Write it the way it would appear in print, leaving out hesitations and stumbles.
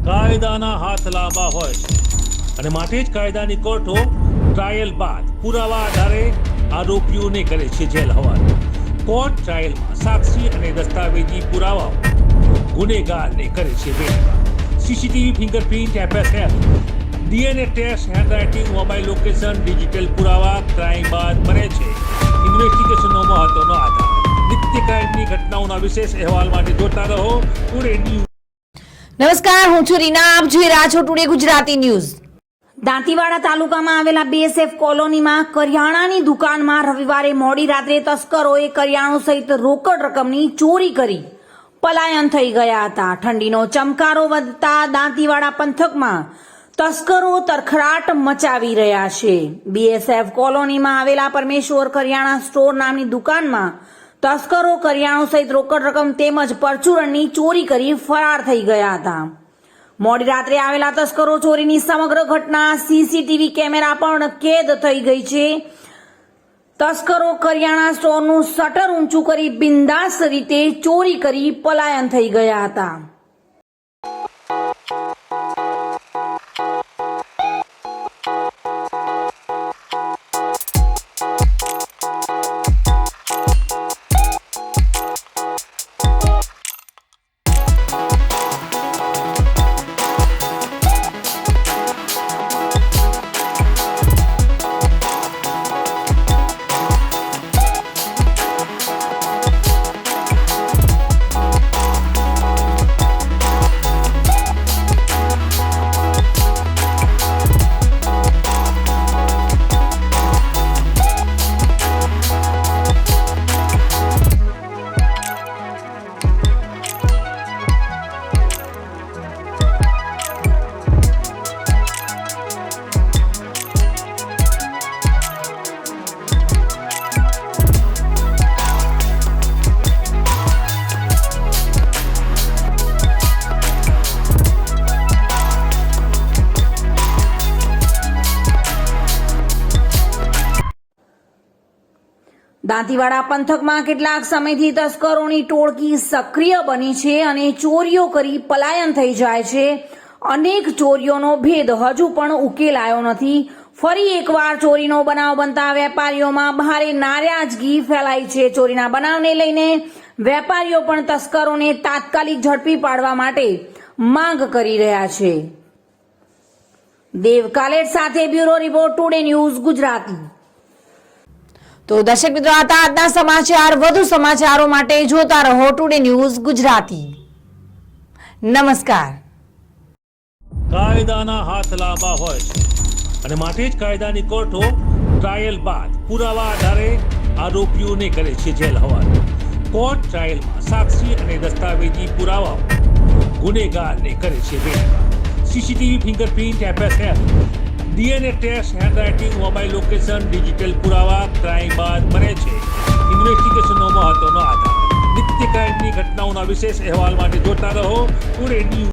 કાયદાના હાથ લાંબા હોય છે અને માટે જ કાયદાની કોર્ટો ટ્રાયલ બાદ પુરાવા આધારે આરોપીઓને કરે છે જેલ હવાલે. કોર્ટ ટ્રાયલમાં સાક્ષી અને દસ્તાવેજી પુરાવાઓ ગુનેગારને કરે છે બેદબાર. CCTV, fingerprint, FSL, DNA test, handwriting, mobile location, digital પુરાવા ક્રાઇમ બાદ બને છે ઇન્વેસ્ટિગેશનનો મહત્વનો આધાર. નિત્ય ક્રાઇમની ઘટનાઓના વિશેષ અહેવાલ માટે જોતા રહો ટુડે ન્યૂઝ. નમસ્કાર, હું છું રીના. આપ જોઈ રહ્યા છો ટુડે ગુજરાતી ન્યૂઝ. દાંતીવાડા તાલુકામાં આવેલા BSF કોલોનીમાં કરિયાણાની દુકાનમાં રવિવારે મોડી રાત્રે તસ્કરોએ કરિયાણું સહિત રોકડ રકમની ચોરી કરી પલાયન થઈ ગયા હતા. ઠંડીનો ચમકારો વધતા દાંતીવાડા પંથકમાં તસ્કરો તરખડાટ મચાવી રહ્યા છે. BSF કોલોનીમાં આવેલા પરમેશ્વર કરિયાણા સ્ટોર નામની દુકાનમાં તસ્કરો કરિયાણું સહિત રોકડ રકમ તેમજ પરચુરણની ચોરી કરી ફરાર થઈ ગયા હતા. મોડી રાત્રે આવેલા તસ્કરો ચોરીની સમગ્ર ઘટના CCTV કેમેરા પણ કેદ થઈ ગઈ છે. તસ્કરો કરિયાણા સ્ટોરનું શટર ઊંચું કરી બિંદાસ રીતે ચોરી કરી પલાયન થઈ ગયા હતા. દાંતીવાડા પંથકમાં કેટલાક સમયથી તસ્કરોની ટોળકી સક્રિય બની છે અને ચોરીઓ કરી પલાયન થઈ જાય છે. અનેક ચોરીઓનો ભેદ હજુ પણ ઉકેલાયો નથી. ફરી એકવાર ચોરીનો બનાવ બનતા વેપારીઓમાં ભારે નારાજગી ફેલાઈ છે. ચોરીના બનાવને લઈને વેપારીઓ પણ તસ્કરોને તાત્કાલિક ઝડપી પાડવા માટે માંગ કરી રહ્યા છે. દેવ કાલેટ સાથે bureau report today news Gujarati. તો દર્શક મિત્રો, હતા આજના સમાચાર. વધુ સમાચારો માટે જોતા રહો ટુડે ન્યૂઝ ગુજરાતી. નમસ્કાર. કાયદાના હાથ લાંબા હોય છે અને માટે જ કાયદાની કોર્ટો ટ્રાયલ બાદ પુરાવા આધારે આરોપીઓને કરે છે જેલ હવાલે. કોર્ટ ટ્રાયલમાં સાક્ષી અને દસ્તાવેજી પુરાવાઓ ગુનેગારને કરે છે બેદબાર. CCTV, fingerprint, FSL, DNA test, handwriting, mobile location, digital પુરાવા ક્રાઇમ બાદ બને છે ઇન્વેસ્ટિગેશનનો મહત્વનો આધાર. નિત્ય ક્રાઇમની ઘટનાઓના વિશેષ અહેવાલ માટે જોતા રહો ટુડે ન્યૂઝ.